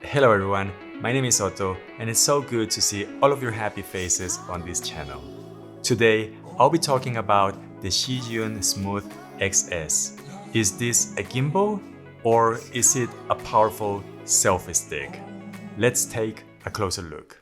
Hello everyone, my name is Otto and it's so good to see all of your happy faces on this channel. Today, I'll be talking about the Zhiyun Smooth XS. Is this a gimbal or is it a powerful selfie stick? Let's take a closer look.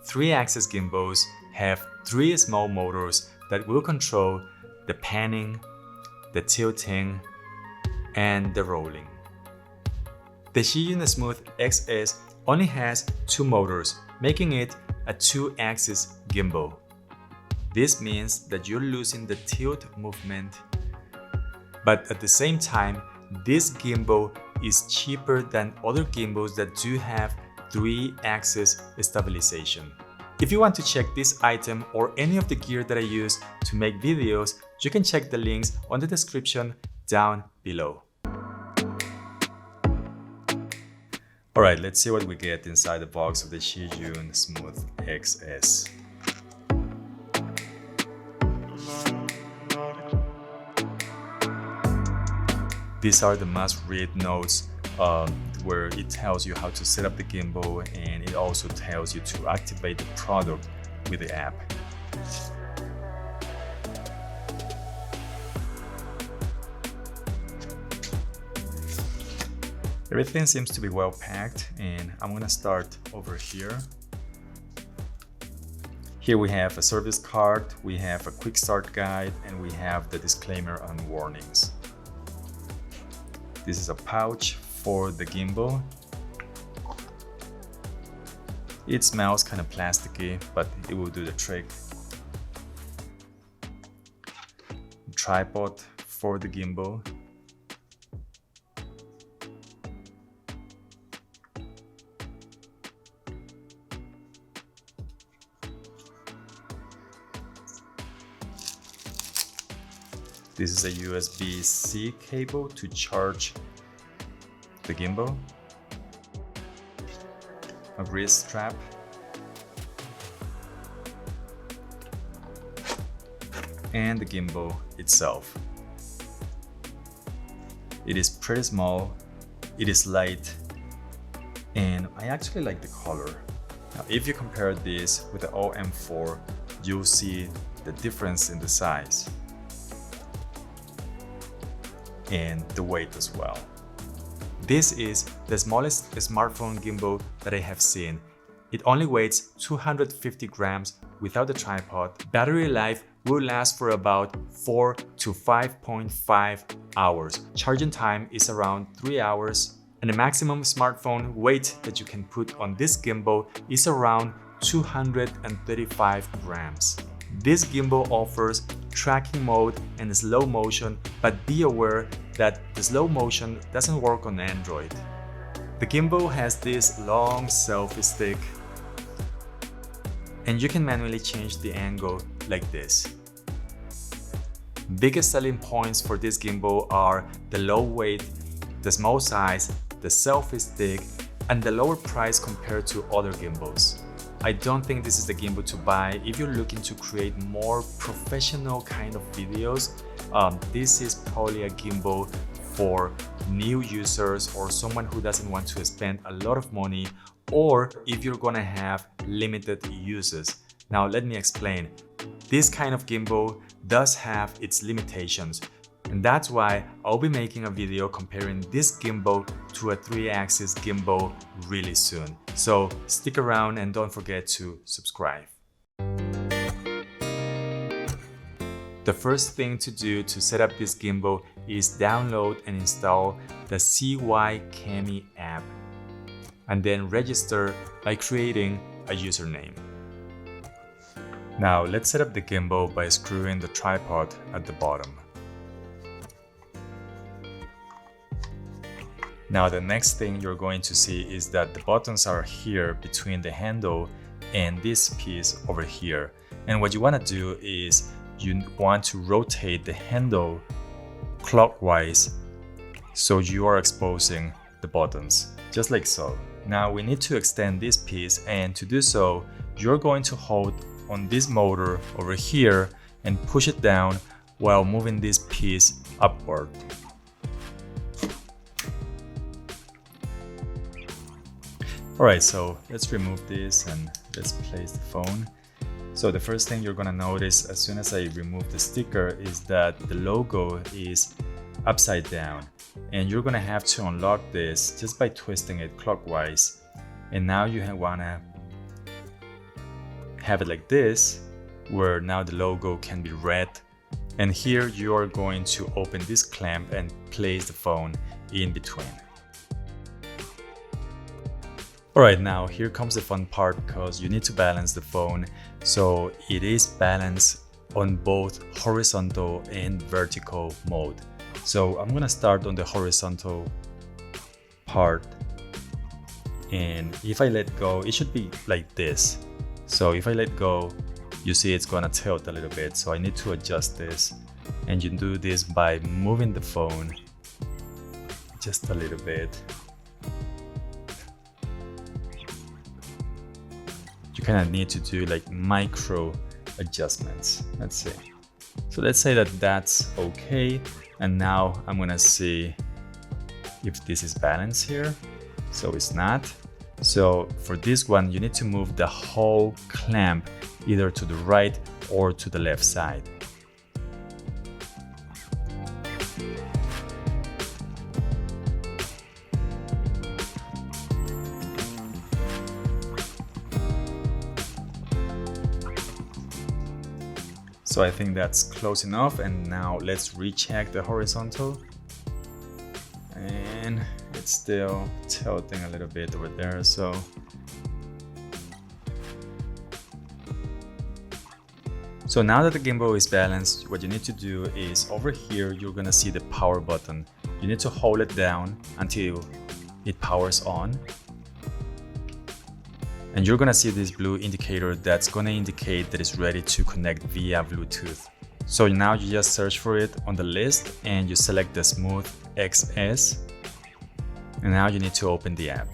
Three-axis gimbals have three small motors that will control the panning, the tilting, and the rolling. The Zhiyun Smooth XS only has two motors, making it a two-axis gimbal. This means that you're losing the tilt movement, but at the same time, this gimbal is cheaper than other gimbals that do have three-axis stabilization. If you want to check this item or any of the gear that I use to make videos, you can check the links on the description down below. Alright, let's see what we get inside the box of the Zhiyun Smooth XS. These are the must-read notes where it tells you how to set up the gimbal, and it also tells you to activate the product with the app. Everything seems to be well packed, and I'm gonna start over here. Here we have a service card, we have a quick start guide, and we have the disclaimer and warnings. This is a pouch for the gimbal. It smells kind of plasticky, but it will do the trick. Tripod for the gimbal. This is a USB-C cable to charge the gimbal, a wrist strap, and the gimbal itself. It is pretty small, it is light, and I actually like the color. Now, if you compare this with the OM4, you'll see the difference in the size and the weight as well. This is the smallest smartphone gimbal that I have seen. It only weighs 250 grams without the tripod. Battery life will last for about 4 to 5.5 hours. Charging time is around 3 hours. And the maximum smartphone weight that you can put on this gimbal is around 235 grams. This gimbal offers tracking mode and slow motion, but be aware that the slow motion doesn't work on Android. The gimbal has this long selfie stick, and you can manually change the angle like this. Biggest selling points for this gimbal are the low weight, the small size, the selfie stick, and the lower price compared to other gimbals. I don't think this is the gimbal to buy if you're looking to create more professional kind of videos. This is probably a gimbal for new users or someone who doesn't want to spend a lot of money, or if you're gonna have limited uses. Now let me explain. This kind of gimbal does have its limitations, and that's why I'll be making a video comparing this gimbal to a three-axis gimbal really soon. So stick around and don't forget to subscribe. The first thing to do to set up this gimbal is download and install the Cami app, and then register by creating a username. Now let's set up the gimbal by screwing the tripod at the bottom. Now the next thing you're going to see is that the buttons are here between the handle and this piece over here. And what you want to do is you want to rotate the handle clockwise so you are exposing the buttons, just like so. Now we need to extend this piece, and to do so, you're going to hold on this motor over here and push it down while moving this piece upward. Alright, so let's remove this and let's place the phone. So the first thing you're gonna notice as soon as I remove the sticker is that the logo is upside down, and you're gonna have to unlock this just by twisting it clockwise. And now you wanna have it like this, where now the logo can be read. And here you are going to open this clamp and place the phone in between. Alright, now here comes the fun part, because you need to balance the phone so it is balanced on both horizontal and vertical mode. So I'm gonna start on the horizontal part, and if I let go, it should be like this. So if I let go, you see it's gonna tilt a little bit, so I need to adjust this, and you do this by moving the phone just a little bit. You kind of need to do like micro adjustments. Let's see. So let's say that that's okay, and now I'm gonna see if this is balanced here. So it's not. So for this one, you need to move the whole clamp either to the right or to the left side. So I think that's close enough, and now let's recheck the horizontal. And it's still tilting a little bit over there, so now that the gimbal is balanced, what you need to do is over here you're gonna see the power button. You need to hold it down until it powers on, and you're gonna see this blue indicator that's gonna indicate that it's ready to connect via Bluetooth. So now you just search for it on the list and you select the Smooth XS, and now you need to open the app.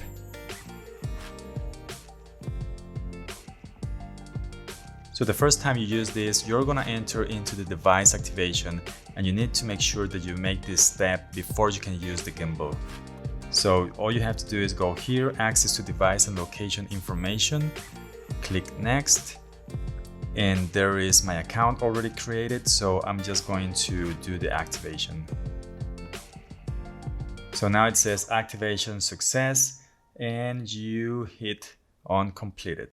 So the first time you use this, you're gonna enter into the device activation, and you need to make sure that you make this step before you can use the gimbal. So all you have to do is go here, access to device and location information, click next, and there is my account already created, so I'm just going to do the activation. So now it says activation success, and you hit on completed.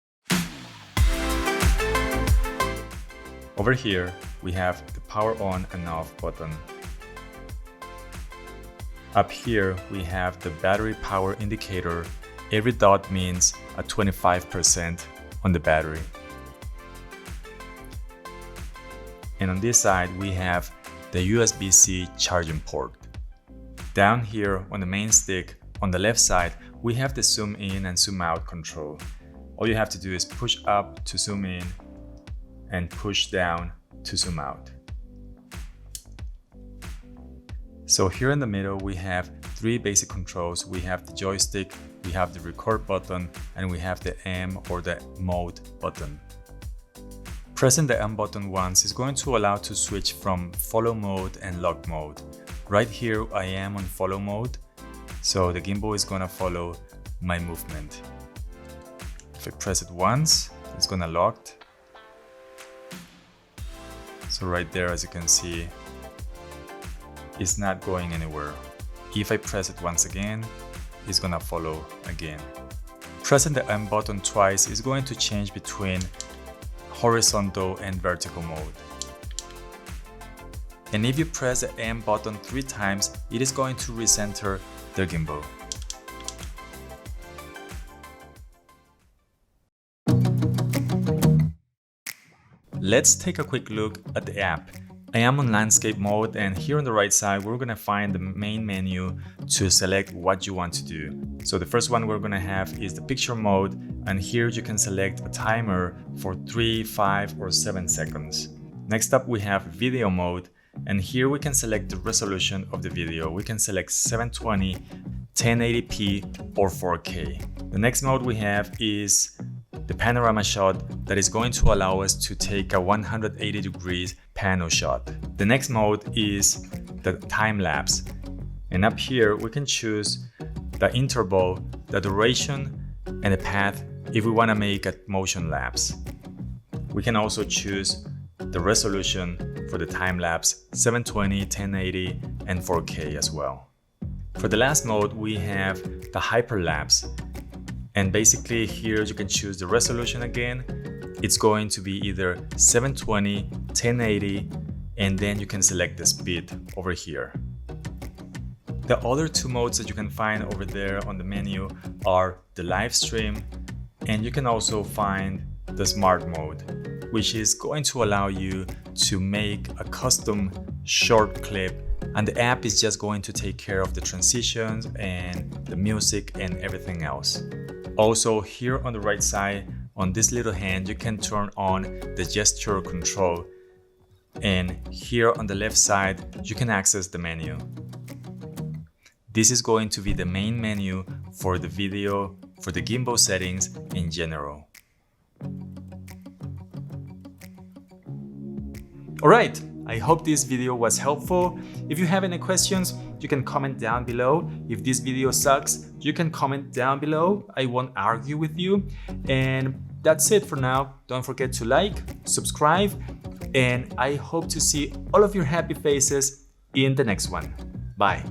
Over here, we have the power on and off button. Up here, we have the battery power indicator. Every dot means a 25% on the battery. And on this side, we have the USB-C charging port. Down here on the main stick, on the left side, we have the zoom in and zoom out control. All you have to do is push up to zoom in and push down to zoom out. So here in the middle, we have three basic controls. We have the joystick, we have the record button, and we have the M or the mode button. Pressing the M button once is going to allow to switch from follow mode and lock mode. Right here, I am on follow mode, so the gimbal is gonna follow my movement. If I press it once, it's gonna lock. So right there, as you can see, it's not going anywhere. If I press it once again, it's gonna follow again. Pressing the M button twice is going to change between horizontal and vertical mode. And if you press the M button 3 times, it is going to recenter the gimbal. Let's take a quick look at the app. I am on landscape mode, and here on the right side, we're gonna find the main menu to select what you want to do. So the first one we're gonna have is the picture mode, and here you can select a timer for 3, 5, or 7 seconds. Next up, we have video mode, and here we can select the resolution of the video. We can select 720, 1080p, or 4K. The next mode we have is the panorama shot that is going to allow us to take a 180 degrees pano shot. The next mode is the time lapse. And up here we can choose the interval, the duration, and the path if we want to make a motion lapse. We can also choose the resolution for the time lapse, 720, 1080, and 4K as well. For the last mode, we have the hyperlapse. And basically here you can choose the resolution again. It's going to be either 720, 1080, and then you can select the speed over here. The other two modes that you can find over there on the menu are the live stream, and you can also find the smart mode, which is going to allow you to make a custom short clip, and the app is just going to take care of the transitions and the music and everything else. Also, here on the right side, on this little hand, you can turn on the gesture control, and here on the left side, you can access the menu. This is going to be the main menu for the video, for the gimbal settings in general. Alright, I hope this video was helpful. If you have any questions, you can comment down below. If this video sucks, you can comment down below. I won't argue with you. And that's it for now. Don't forget to like, subscribe, and I hope to see all of your happy faces in the next one. Bye.